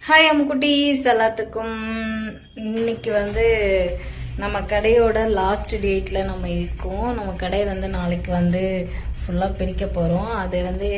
Hi அம்குட்டீஸ் எல்லாத்துக்கும். இன்னைக்கு நம்ம கடையோட லாஸ்ட் டேட்ல நம்ம இருக்கோம். நம்ம கடை நாளைக்கு ஃபுல்லாக பிரிக்க போகிறோம். அது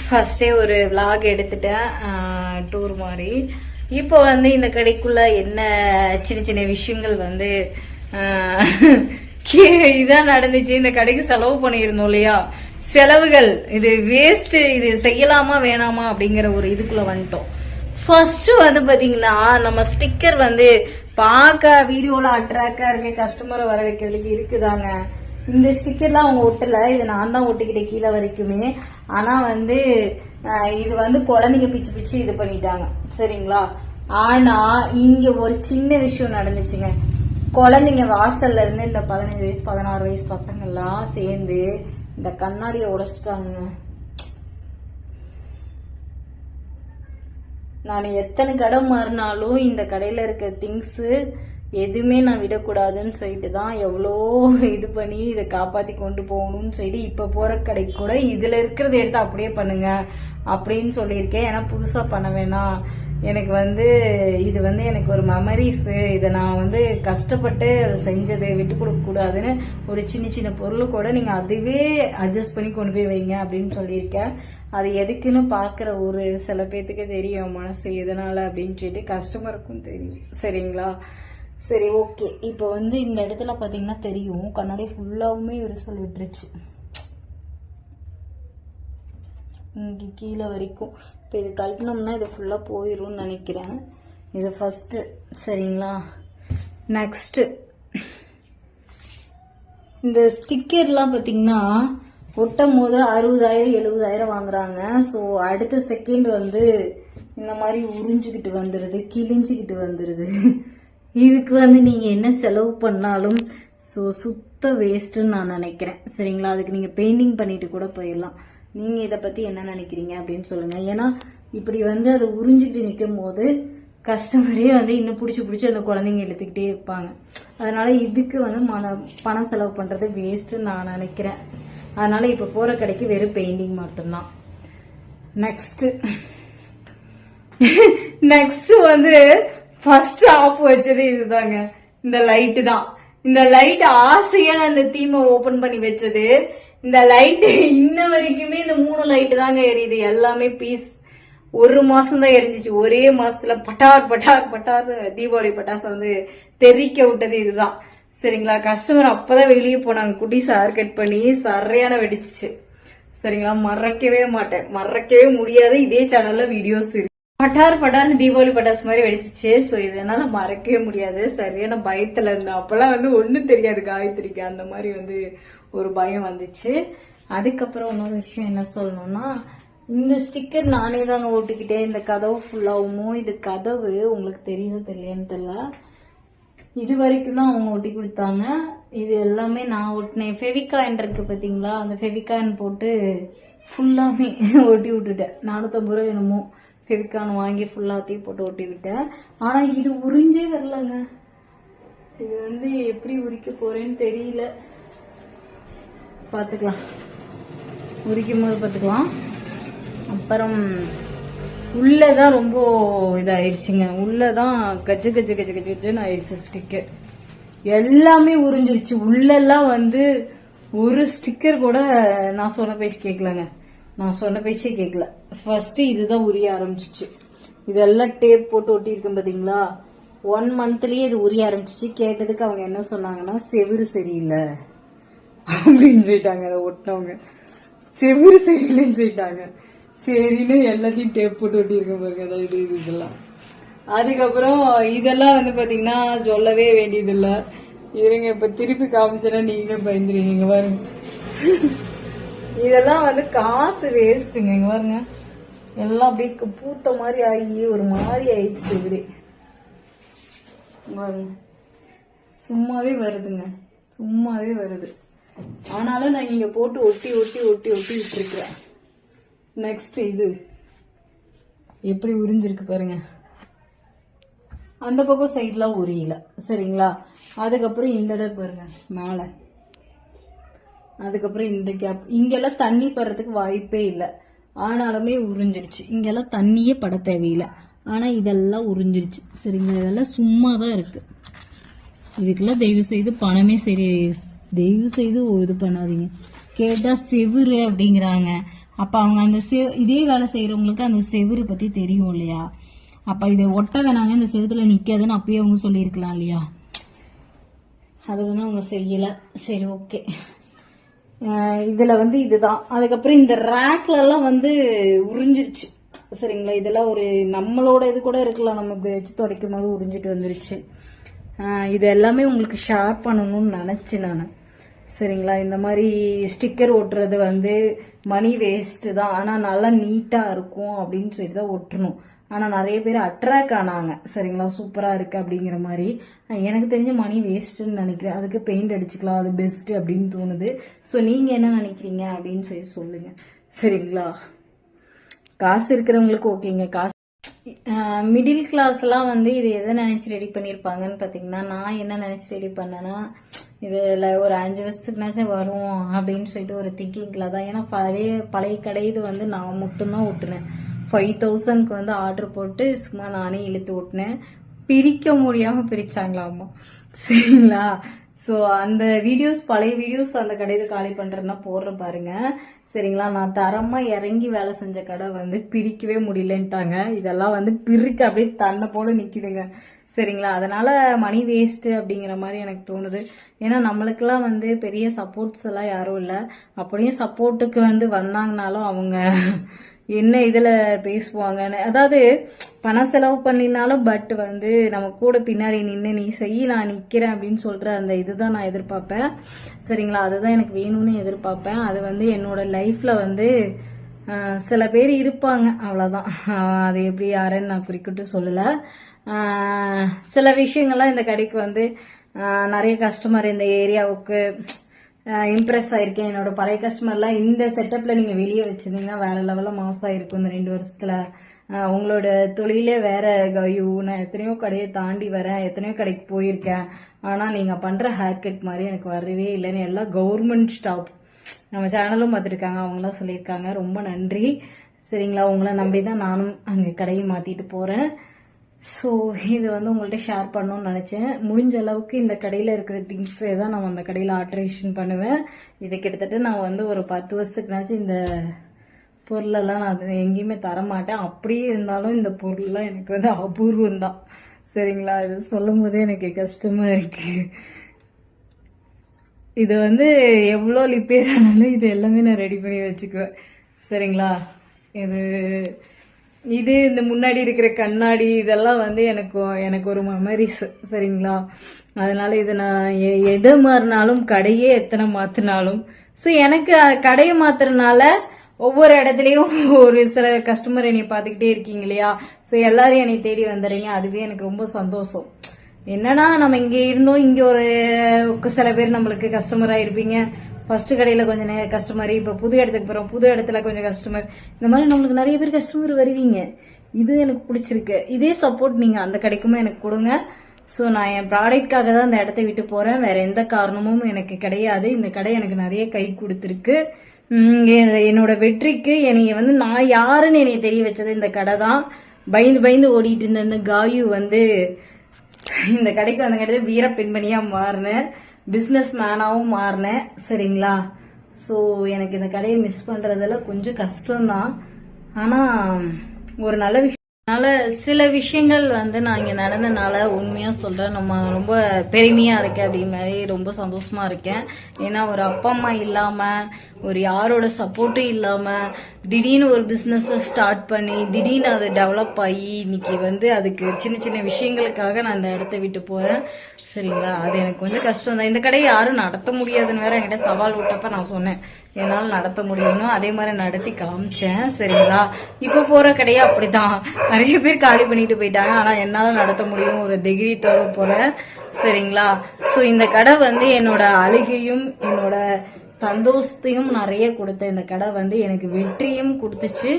ஃபர்ஸ்டே ஒரு விலாக் எடுத்துட்டேன், டூர் மாதிரி. இப்போ இந்த கடைக்குள்ள என்ன சின்ன சின்ன விஷயங்கள் இதான் நடந்துச்சு. இந்த கடைக்கு செலவு பண்ணியிருந்தோம் இல்லையா, செலவுகள் இது வேஸ்ட், இது செய்யலாமா வேணாமா அப்படிங்கிற ஒரு இதுக்குள்ள வந்துட்டோம். ஃபர்ஸ்ட் பாத்தீங்கன்னா நம்ம ஸ்டிக்கர் பார்க்க வீடியோல அட்ராக்டா இருக்கு, கஸ்டமரை வர வைக்கிறதுக்கு இருக்குதாங்க. இந்த ஸ்டிக்கர்லாம் அவங்க ஒட்டல, இது நான் தான் ஒட்டிக்கிட்டேன் கீழே வரைக்குமே. ஆனா இது குழந்தைங்க பிச்சு பிச்சு இது பண்ணிட்டாங்க, சரிங்களா. ஆனா இங்க ஒரு சின்ன விஷயம் நடந்துச்சுங்க. குழந்தைங்க வாசல்ல இருந்து இந்த 15 வயசு 16 வயசு பசங்க எல்லாம் சேர்ந்து இந்த கண்ணாடியை உடைச்சிட்டாங்க. நான் எத்தனை கடை மாறினாலும் இந்த கடையில இருக்க திங்ஸ் எதுவுமே நான் விடக்கூடாதுன்னு சொல்லிட்டு தான் எவ்வளோ இது பண்ணி இதை காப்பாத்தி கொண்டு போகணும்னு சொல்லிட்டு இப்ப போற கடைக்கு கூட இதுல இருக்கிறத எடுத்து அப்படியே பண்ணுங்க அப்படின்னு சொல்லியிருக்கேன். ஏன்னா புதுசா பண்ண வேணாம், எனக்கு இது எனக்கு ஒரு மெமரிஸ், இதை நான் கஷ்டப்பட்டு அதை செஞ்சது விட்டு கொடுக்க கூடாதுன்னு ஒரு சின்ன சின்ன பொருள் கூட நீங்க அதுவே அட்ஜஸ்ட் பண்ணி கொண்டு போய் வைங்க அப்படின்னு சொல்லியிருக்கேன். அது எதுக்குன்னு பாக்குற ஒரு சில பேத்துக்கு தெரியும் மனசு எதனால அப்படின்னு சொல்லிட்டு, கஸ்டமருக்கும் தெரியும், சரிங்களா. சரி, ஓகே. இப்போ இந்த இடத்துல பாத்தீங்கன்னா தெரியும், கண்ணாடி ஃபுல்லாவுமே விரிசல் விட்டுருச்சு இங்கே கீழே வரைக்கும். இப்போ இது கழட்டினோம்னா இது ஃபுல்லாக போயிடும்னு நினைக்கிறேன். இது ஃபர்ஸ்ட், சரிங்களா. நெக்ஸ்ட் இந்த ஸ்டிக்கர்லாம் பார்த்தீங்கன்னா ஒட்டும் போது 60,000 70,000 வாங்குறாங்க. ஸோ அடுத்த செகண்ட் இந்த மாதிரி உறிஞ்சுக்கிட்டு வந்துடுது, கிழிஞ்சுக்கிட்டு வந்துடுது. இதுக்கு நீங்கள் என்ன செலவு பண்ணாலும் ஸோ சுத்த வேஸ்ட்டுன்னு நான் நினைக்கிறேன், சரிங்களா. அதுக்கு நீங்கள் பெயிண்டிங் பண்ணிட்டு கூட போயிடலாம். நீங்க இதை பத்தி என்ன நினைக்கிறீங்க அப்படின்னு சொல்லுங்க. ஏன்னா இப்படி அதை உறிஞ்சிட்டு நிற்கும் போது கஸ்டமரே இன்னும் பிடிச்சி அந்த குழந்தைங்க எடுத்துக்கிட்டே இருப்பாங்க. அதனால இதுக்கு பணம் செலவு பண்றது வேஸ்ட்னு நான் நினைக்கிறேன். அதனால இப்ப போற கடைக்கு வெறும் பெயிண்டிங் மட்டும்தான். நெக்ஸ்ட் ஃபர்ஸ்ட் ஆப் வச்சது இதுதாங்க, இந்த லைட்டு தான். இந்த லைட் ஆசையா நான் இந்த தீமை ஓபன் பண்ணி வச்சது. இந்த லைட் இன்ன வரைக்குமே இந்த 3 லைட்டு தாங்க எரியுது. எல்லாமே பீஸ். 1 மாசம் தான் எரிஞ்சிச்சு. ஒரே மாசத்துல பட்டார் பட்டார் பட்டார் தீபாவளி பட்டாசு தெறிக்க விட்டது இதுதான், சரிங்களா. கஸ்டமர் அப்பதான் வெளியே போனாங்க, குட்டி சார் கட் பண்ணி சரியான வெடிச்சிச்சு, சரிங்களா. மறக்கவே மாட்டேன், மறக்கவே முடியாது. இதே சேனல்ல வீடியோஸ் இருக்கு. பட்டார் பட்டார்னு தீபாவளி பட்டாசு மாதிரி வெடிச்சிச்சு. ஸோ இதனால மறக்கவே முடியாது. சரியான பயத்துல இருந்தேன். அப்பெல்லாம் ஒன்றும் தெரியாது காயத்ரிக்கு, அந்த மாதிரி ஒரு பயம் வந்துச்சு. அதுக்கப்புறம் இன்னொரு விஷயம் என்ன சொல்லணும்னா, இந்த ஸ்டிக்கர் நானே தாங்க ஓட்டிக்கிட்டேன். இந்த கதவு ஃபுல்லாகவும், இது கதவு உங்களுக்கு தெரியுதோ தெரியலன்னு தெரியல, இது வரைக்கும் தான் அவங்க ஒட்டி கொடுத்தாங்க. இது எல்லாமே நான் ஒட்டினேன். ஃபெவிகாயின் இருக்கு பார்த்தீங்களா, அந்த ஃபெவிகாயின் போட்டு ஃபுல்லாமே ஒட்டி விட்டுட்டேன். 450 ரூபா என்னமோ ஃபெவிகான் வாங்கி ஃபுல்லாத்தையும் போட்டு ஒட்டி விட்டேன். ஆனா இது உறிஞ்சே வரலங்க. இது எப்படி உரிக்க போறேன்னு தெரியல. பாத்துக்கலாம், உரிக்கும் போது பாத்துக்கலாம். அப்புறம் உள்ளதான் ரொம்ப இதாயிருச்சுங்க. உள்ளதான் கஜ கஜ கஜ கஜன்னு ஆயிடுச்சு. ஸ்டிக்கர் எல்லாமே உறிஞ்சிருச்சு. உள்ளெல்லாம் ஒரு ஸ்டிக்கர் கூட நான் சொன்ன பேச்சு கேட்கலங்க. நான் சொன்ன பேச்சே கேட்கல. ஃபர்ஸ்ட் இதுதான் உரிய ஆரம்பிச்சிச்சு. இதெல்லாம் டேப் போட்டு ஒட்டி இருக்கும் பாத்தீங்களா, 1 மந்த்லயே இது உரிய ஆரம்பிச்சிச்சு. கேட்டதுக்கு அவங்க என்ன சொன்னாங்கன்னா, செவுரு சரியில்லை அப்படின்னு சொல்லிட்டாங்க. அதை ஒட்டினவங்க செவுரு சரியில்லைன்னு சொல்லிட்டாங்க. சரின்னு எல்லாத்தையும் டேப் போட்டு ஒட்டி இருக்க பாருங்க, அதாவது இதெல்லாம். அதுக்கப்புறம் இதெல்லாம் பாத்தீங்கன்னா சொல்லவே வேண்டியது இல்ல. இருங்க, இப்ப திருப்பி காமிச்சேன்னா நீங்களும் பயந்துருவீங்க பாருங்க. இதெல்லாம் காசு வேஸ்ட்டுங்க. இங்க பாருங்க, எல்லாம் அப்படியே பூத்த மாதிரி ஆகி ஒரு மாதிரி ஆயிடுச்சு. இப்படி பாருங்க, சும்மாவே வருதுங்க, சும்மாவே வருது. ஆனாலும் நான் இங்க போட்டு ஒட்டி ஒட்டி ஒட்டி ஒட்டி விட்டுருக்கிறேன். நெக்ஸ்ட் இது எப்படி உறிஞ்சிருக்கு பாருங்க. அந்த பக்கம் சைட்லாம் உரியல, சரிங்களா. அதுக்கப்புறம் இந்த இடம் பாருங்க மேல. அதுக்கப்புறம் இந்த கேப், இங்கெல்லாம் தண்ணி படுறதுக்கு வாய்ப்பே இல்லை. ஆனாலுமே உறிஞ்சிருச்சு. இங்கெல்லாம் தண்ணியே பட தேவையில்லை. ஆனால் இதெல்லாம் உறிஞ்சிருச்சு. சரிங்களா, இதெல்லாம் சும்மா தான் இருக்கு. இதுக்கெல்லாம் தயவு செய்து பணமே சரி, தயவு செய்து இது பண்ணாதீங்க. கேட்டால் செவுரு அப்படிங்கிறாங்க. அப்போ அவங்க அந்த இதே வேலை செய்கிறவங்களுக்கு அந்த செவுரு பற்றி தெரியும் இல்லையா? அப்போ இதை ஒட்ட வேணாங்க, இந்த செவுத்துல நிற்காதுன்னு அப்பயே அவங்க சொல்லியிருக்கலாம் இல்லையா? அது வந்து அவங்க செய்யலை. சரி, ஓகே. இதில் வந்து இதுதான். அதுக்கப்புறம் இந்த ரேக்லலாம் வந்து உறிஞ்சிருச்சு. சரிங்களா, இதெல்லாம் ஒரு நம்மளோட இது கூட இருக்கலாம், நம்ம இப்படி வச்சு துடைக்கும் போது உறிஞ்சிட்டு வந்துருச்சு. இது எல்லாமே உங்களுக்கு ஷேர் பண்ணணும்னு நினச்சேன் நான். சரிங்களா, இந்த மாதிரி ஸ்டிக்கர் ஒட்டுறது வந்து மணி வேஸ்ட்டு தான், ஆனால் நல்லா நீட்டாக இருக்கும் அப்படின்னு சொல்லிட்டு தான் ஒட்டணும். ஆனால் நிறைய பேர் அட்ராக்ட் ஆனாங்க. சரிங்களா, சூப்பராக இருக்குது அப்படிங்கிற மாதிரி. எனக்கு தெரிஞ்ச மணி வேஸ்ட்டுன்னு நினைக்கிறேன். அதுக்கு பெயிண்ட் அடிச்சுக்கலாம், அது பெஸ்ட்டு அப்படின்னு தோணுது. ஸோ நீங்கள் என்ன நினைக்கிறீங்க அப்படின்னு சொல்லி சொல்லுங்கள். சரிங்களா, காசு இருக்கிறவங்களுக்கு ஓகேங்க. காசு மிடில் கிளாஸ்லாம் வந்து இது எதை நினச்சி ரெடி பண்ணியிருப்பாங்கன்னு பார்த்தீங்கன்னா, நான் என்ன நினச்சி ரெடி பண்ணேன்னா, இதில் ஒரு 5 வருஷத்துக்குனாச்சும் வரும் அப்படின்னு சொல்லிட்டு ஒரு திங்கிங்கில் தான். ஏன்னா பழைய கடை இது வந்து நான் மட்டும்தான் ஓட்டுனேன். 5000க்கு வந்து ஆர்டர் போட்டு சும்மா நானே இழுத்து ஓட்டினேன். பிரிக்க முடியாமல் பிரிச்சாங்களாமா. சரிங்களா, ஸோ அந்த வீடியோஸ், பழைய வீடியோஸ் அந்த கடையில் காலி பண்ணுறதுனா போடுறேன் பாருங்க. சரிங்களா, நான் தரமாக இறங்கி வேலை செஞ்ச கடை வந்து பிரிக்கவே முடியலன்ட்டாங்க. இதெல்லாம் வந்து பிரித்து அப்படியே தன்னை போல நிற்கிதுங்க. சரிங்களா, அதனால மணி வேஸ்ட்டு அப்படிங்கிற மாதிரி எனக்கு தோணுது. ஏன்னா நம்மளுக்கெல்லாம் வந்து பெரிய சப்போர்ட்ஸ் எல்லாம் யாரும் இல்லை. அப்படியும் சப்போர்ட்டுக்கு வந்து வந்தாங்கனாலும் அவங்க என்ன இதில் பேசுவாங்கன்னு, அதாவது பணம் செலவு பண்ணினாலும் பட் வந்து நம்ம கூட பின்னாடி நின்று நீ செய்ய நான் நிற்கிறேன் அப்படின்னு சொல்கிற அந்த இதுதான் நான் எதிர்பார்ப்பேன். சரிங்களா, அதுதான் எனக்கு வேணும்னு எதிர்பார்ப்பேன். அது வந்து என்னோட லைஃப்பில் வந்து சில பேர் இருப்பாங்க, அவ்வளோதான். அது எப்படி யாருன்னு நான் குறிப்பிட்டு சொல்லலை. சில விஷயங்கள்லாம் இந்த கடைக்கு வந்து நிறைய கஸ்டமர் இந்த ஏரியாவுக்கு இம்ப்ரெஸ் ஆயிருக்கேன். என்னோட பழைய கஸ்டமர்லாம் இந்த செட்டப்பில் நீங்கள் வெளியே வச்சுருந்தீங்கன்னா வேற லெவலில் மாசம் இருக்கும் இந்த 2 வருஷத்தில். உங்களோட தொழிலே வேற கயு. நான் எத்தனையோ கடையை தாண்டி வரேன், எத்தனையோ கடைக்கு போயிருக்கேன். ஆனால் நீங்கள் பண்ணுற ஹேர் கட் மாதிரி எனக்கு வரவே இல்லைன்னு எல்லாம் கவர்மெண்ட் ஸ்டாப் நம்ம சேனலும் பார்த்துருக்காங்க, அவங்களாம் சொல்லியிருக்காங்க. ரொம்ப நன்றி. சரிங்களா, உங்களை நம்பி தான் நானும் அங்கே கடையை மாற்றிட்டு போகிறேன். ஸோ இது வந்து உங்கள்கிட்ட ஷேர் பண்ணணும்னு நினச்சேன். முடிஞ்ச அளவுக்கு இந்த கடையில் இருக்கிற திங்ஸே தான் நான் அந்த கடையில் ஆல்ட்ரேஷன் பண்ணுவேன். இது கிட்டத்தட்ட நான் வந்து ஒரு 10 வருஷத்துக்குனாச்சும் இந்த பொருளெல்லாம் நான் எங்கேயுமே தரமாட்டேன். அப்படியே இருந்தாலும் இந்த பொருள்லாம் எனக்கு வந்து அபூர்வம் தான். சரிங்களா, இது சொல்லும் போதே எனக்கு கஷ்டமாக இருக்குது. இது வந்து எவ்வளோ லிப்பேர் ஆனாலும் இது எல்லாமே நான் ரெடி பண்ணி வச்சுக்குவேன். சரிங்களா, இது இந்த முன்னாடி இருக்கிற கண்ணாடி இதெல்லாம் வந்து எனக்கு ஒரு மெமரிஸ். சரிங்களா, அதனால இது நான் எதை மாறினாலும் கடையே எத்தனை மாற்றினாலும், ஸோ எனக்கு கடையை மாத்துறதுனால ஒவ்வொரு இடத்துலையும் ஒரு சில கஸ்டமர் என்னை பார்த்துக்கிட்டே இருக்கீங்க இல்லையா? ஸோ எல்லாரும் என்னை தேடி வந்துடுறீங்க. அதுவே எனக்கு ரொம்ப சந்தோஷம். என்னன்னா நம்ம இங்கே இருந்தோம், இங்கே ஒரு சில பேர் நம்மளுக்கு கஸ்டமராக இருப்பீங்க. ஃபர்ஸ்ட் கடையில் கொஞ்சம் கஸ்டமர், இப்போ புது இடத்துக்கு போகிறோம், புது இடத்துல கொஞ்சம் கஸ்டமர், இந்த மாதிரி நம்மளுக்கு நிறைய பேர் கஸ்டமர் வருவீங்க. இது எனக்கு பிடிச்சிருக்கு. இதே சப்போர்ட் நீங்கள் அந்த கடைக்குமே எனக்கு கொடுங்க. ஸோ நான் என் ப்ராடக்ட்காக தான் இந்த இடத்த விட்டு போகிறேன், வேற எந்த காரணமும் எனக்கு கிடையாது. இந்த கடை எனக்கு நிறைய கை கொடுத்துருக்கு. என்னோட வெற்றிக்கு என்னைய வந்து நான் யாருன்னு என்னைய தெரிய வச்சது இந்த கடை தான். பயந்து ஓடிட்டு இருந்த இந்த காயு வந்து இந்த கடைக்கு வந்த கடை வீர பெண்மணியாக மாறினேன், பிஸ்னஸ் மேனாகவும் மாறினேன். சரிங்களா, ஸோ எனக்கு இந்த கடையை மிஸ் பண்ணுறதெல்லாம் கொஞ்சம் கஷ்டம்தான். ஆனால் ஒரு நல்ல விஷயம். அதனால சில விஷயங்கள் வந்து நான் இங்கே நடந்தனால உண்மையாக சொல்கிறேன், நம்ம ரொம்ப பெருமையாக இருக்கேன் அப்படிங்கிற மாதிரி ரொம்ப சந்தோஷமாக இருக்கேன். ஏன்னா ஒரு அப்பா அம்மா இல்லாமல், ஒரு யாரோட சப்போர்ட்டும் இல்லாமல் திடீர்னு ஒரு பிஸ்னஸை ஸ்டார்ட் பண்ணி திடீர்னு அதை டெவலப் ஆகி இன்னைக்கு வந்து அதுக்கு சின்ன சின்ன விஷயங்களுக்காக நான் இந்த இடத்த விட்டு போகிறேன். சரிங்களா, அது எனக்கு கொஞ்சம் கஷ்டம் தான். இந்த கடையை யாரும் நடத்த முடியாதுன்னு வேற என்கிட்ட சவால் விட்டப்ப நான் சொன்னேன் என்னால் நடத்த முடியும்னு. அதே மாதிரி நடத்தி காமிச்சேன். சரிங்களா, இப்போ போகிற கடையை அப்படிதான் நிறைய பேர் காலி பண்ணிட்டு போயிட்டாங்க. ஆனால் என்னால் நடத்த முடியும், ஒரு டிகிரி தர போகிறேன். சரிங்களா, ஸோ இந்த கடை வந்து என்னோட அழுகையும் என்னோட சந்தோஷத்தையும் நிறைய கொடுத்த இந்த கடை வந்து எனக்கு வெற்றியும் கொடுத்துச்சு.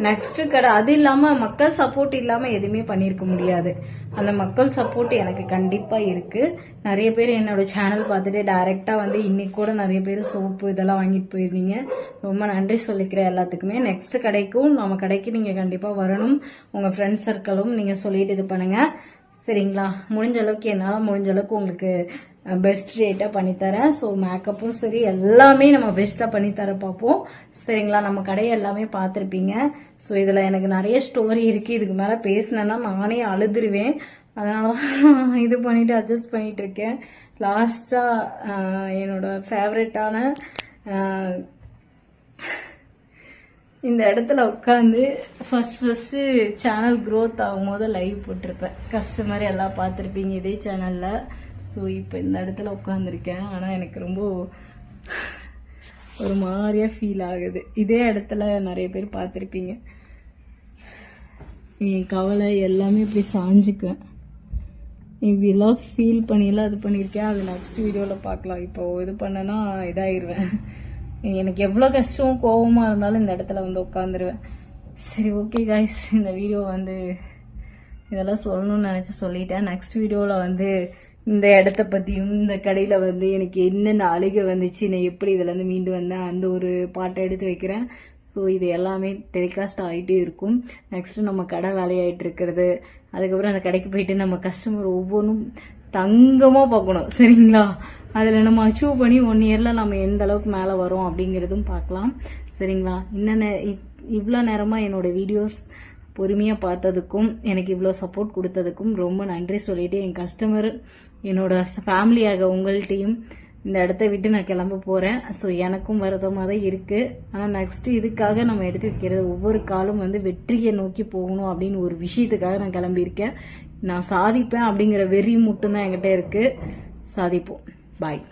நெக்ஸ்ட் கடை அது இல்லாம மக்கள் சப்போர்ட் இல்லாம எதுவுமே பண்ணியிருக்க முடியாது. அந்த மக்கள் சப்போர்ட் எனக்கு கண்டிப்பா இருக்கு. நிறைய பேர் என்னோட சேனல் பார்த்துட்டு டைரக்டா வந்து இன்னைக்கு கூட நிறைய பேர் சோப்பு இதெல்லாம் வாங்கிட்டு போயிருந்தீங்க. ரொம்ப நன்றி சொல்லிக்கிறேன் எல்லாத்துக்குமே. நெக்ஸ்ட் கடைக்கும் நம்ம கடைக்கு நீங்க கண்டிப்பா வரணும். உங்க ஃப்ரெண்ட்ஸ் சர்க்கிளும் நீங்க சொல்லிட்டு இது பண்ணுங்க சரிங்களா. முடிஞ்ச அளவுக்கு என்னால் முடிஞ்ச அளவுக்கு உங்களுக்கு பெஸ்ட் ரேட்டாக பண்ணித்தரேன். ஸோ மேக்கப்பும் சரி எல்லாமே நம்ம பெஸ்ட்டாக பண்ணித்தர பார்ப்போம் சரிங்களா. நம்ம கடையை எல்லாமே பார்த்துருப்பீங்க. ஸோ இதில் எனக்கு நிறைய ஸ்டோரி இருக்குது. இதுக்கு மேலே பேசினேன்னா நானே அழுதுருவேன். அதனால தான் இது பண்ணிவிட்டு அட்ஜஸ்ட் பண்ணிகிட்டு இருக்கேன். லாஸ்ட்டாக என்னோட ஃபேவரட்டான இந்த இடத்துல உட்காந்து ஃபர்ஸ்ட் சேனல் க்ரோத் ஆகும்போது லைவ் போட்டிருப்பேன். கஸ்டமர் எல்லாம் பார்த்துருப்பீங்க இதே சேனலில். ஸோ இப்போ இந்த இடத்துல உட்காந்துருக்கேன். ஆனால் எனக்கு ரொம்ப ஒரு மாதிரியாக ஃபீல் ஆகுது. இதே இடத்துல நிறைய பேர் பார்த்துருப்பீங்க. என் கவலை எல்லாமே இப்படி சாஞ்சிக்குவேன். இப்படிலாம் ஃபீல் பண்ணியெல்லாம் இது பண்ணியிருக்கேன். அது நெக்ஸ்ட் வீடியோவில் பார்க்கலாம். இப்போ இது பண்ணேன்னா இதாகிடுவேன். எனக்கு எவ்வளோ கஷ்டம் கோபமாக இருந்தாலும் இந்த இடத்துல வந்து உட்காந்துருவேன். சரி ஓகே காய்ஸ், இந்த வீடியோ வந்து இதெல்லாம் சொல்லணும்னு நினச்சி சொல்லிட்டேன். நெக்ஸ்ட் வீடியோவில் வந்து இந்த இடத்த பற்றியும் இந்த கடையில் வந்து எனக்கு என்னென்ன அழுகை வந்துச்சு, நான் எப்படி இதிலேருந்து மீண்டு வந்தேன் அந்த ஒரு பாட்டை எடுத்து வைக்கிறேன். ஸோ இது எல்லாமே டெலிகாஸ்ட் ஆகிட்டே இருக்கும். நெக்ஸ்ட்டு நம்ம கடை வேலையாகிட்டு இருக்கிறது, அதுக்கப்புறம் அந்த கடைக்கு போயிட்டு நம்ம கஸ்டமர் ஒவ்வொன்றும் தங்கமாக பார்க்கணும் சரிங்களா. அதில் நம்ம அச்சீவ் பண்ணி 1 இயரில் நம்ம எந்த அளவுக்கு மேலே வரோம் அப்படிங்கிறதும் பார்க்கலாம் சரிங்களா. என்னென்ன இவ்வளோ நேரமாக என்னோட வீடியோஸ் பொறுமையாக பார்த்ததுக்கும் எனக்கு இவ்வளோ சப்போர்ட் கொடுத்ததுக்கும் ரொம்ப நன்றி சொல்லிட்டு, என் கஸ்டமர் என்னோட ஃபேமிலியாக உங்கள்கிட்டையும் இந்த இடத்த விட்டு நான் கிளம்ப போகிறேன். ஸோ எனக்கும் வருத்தமாக தான் இருக்குது. ஆனால் நெக்ஸ்ட்டு இதுக்காக நம்ம எடுத்து வைக்கிறது ஒவ்வொரு காலும் வந்து வெற்றியை நோக்கி போகணும் அப்படின்னு ஒரு விஷயத்துக்காக நான் கிளம்பியிருக்கேன். நான் சாதிப்பேன் அப்படிங்கிற வெறி மட்டும்தான் என்கிட்ட இருக்குது. சாதிப்போம். பாய்.